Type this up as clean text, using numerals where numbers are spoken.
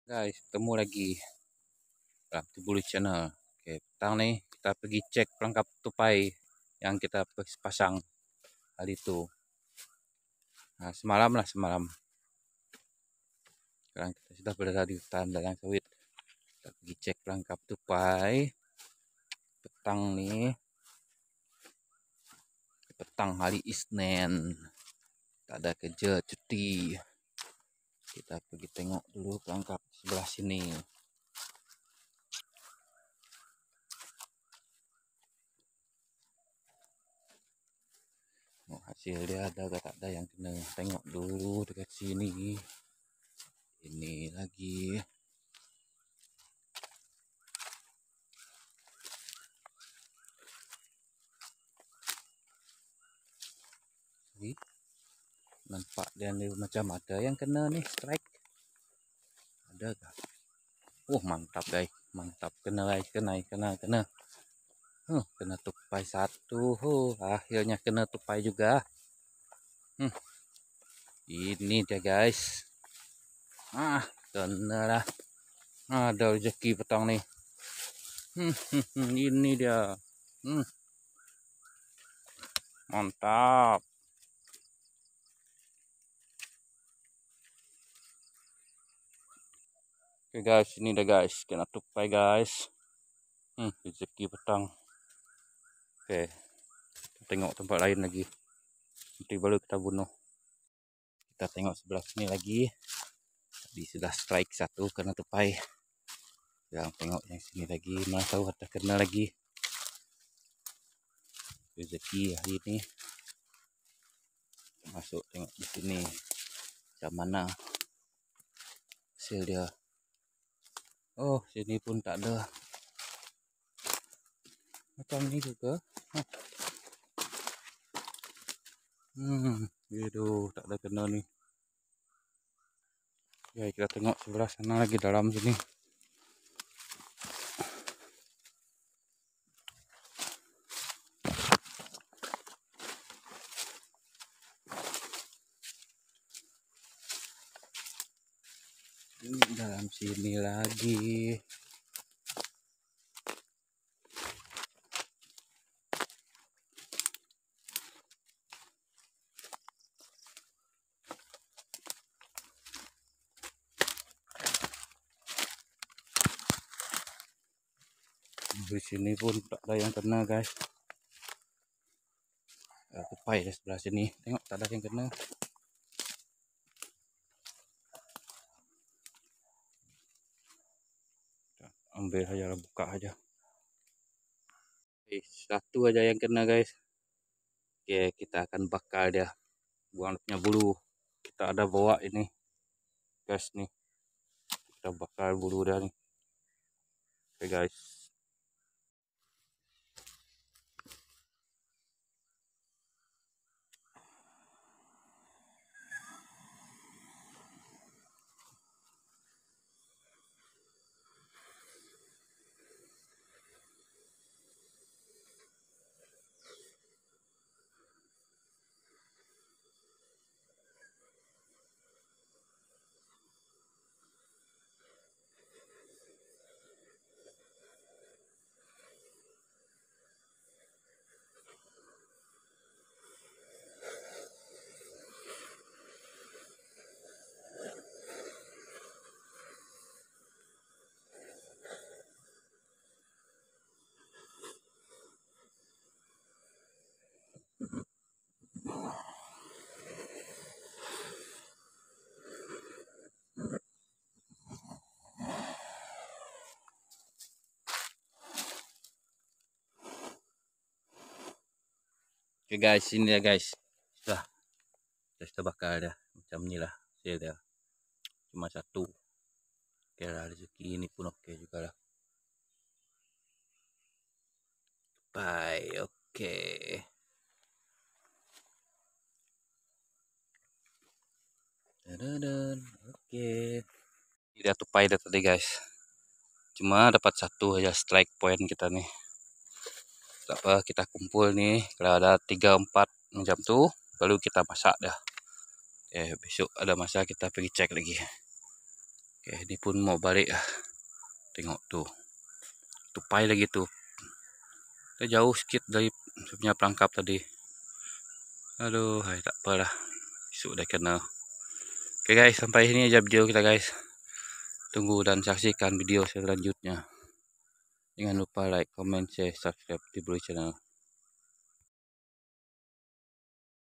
Guys, ketemu lagi dalam Tibulu Channel. Oke, petang nih kita pergi cek pelengkap tupai yang kita pasang hari itu. Nah, semalam. Sekarang kita sudah berada di hutan ladang sawit. Kita pergi cek pelengkap tupai. Petang nih. Petang hari Isnin. Tak ada kerja, cuti. Kita pergi tengok dulu pelengkap sebelah sini. Hasil dia ada atau tak ada yang kena, tengok dulu dekat sini. Ini lagi nampak dia ni macam ada yang kena nih, strike. Ada tak? Mantap guys, mantap, kena guys, kena. Kena tupai satu. Akhirnya kena tupai juga. Ini dia guys. Kena lah. Ada rezeki petang nih. Ini dia. Mantap. Oke guys, ini dia guys, kena tupai guys. Rezeki petang. Oke, tengok tempat lain lagi. Nanti baru kita bunuh. Kita tengok sebelah sini lagi. Tadi sudah strike satu kena tupai. Sekarang tengok yang sini lagi. Mana tahu ada kena lagi. Rezeki hari ini. Masuk tengok di sini. Macam mana hasil dia. Sini pun tak ada. Macam ni juga. Tak ada kena ni. Ya, kita tengok sebelah sana lagi, dalam sini. Ini dalam sini lagi. Di sini pun tak ada yang kena guys. Tupai di sebelah sini. Tengok tak ada yang kena. Ambil saja, buka saja. Satu aja yang kena guys. Oke, kita akan bakar dia. Buang punya bulu. Kita ada bawa ini gas nih. Kita bakar bulu dia nih. Oke guys. Oke guys, ini ya guys. Sudah bakar dia. Macam ni lah hasil dia. Cuma satu. Oke lah, rezeki ini pun oke juga lah. Bye, oke. Oke. Ini tupai dia tadi guys. Cuma dapat satu aja strike point kita nih. Tak apa, kita kumpul nih. Kalau ada 3-4 macam tu, baru kita masak dah. Besok ada masa kita pergi cek lagi. Oke, ini pun mau balik. Tengok tuh. Tupai lagi tuh. Kita jauh sedikit dari punya perangkap tadi. Aduh, hai, tak apalah. Esok dah kena. Oke guys, sampai sini aja video kita guys. Tunggu dan saksikan video selanjutnya. Jangan lupa like, comment, share, subscribe di Blue Channel.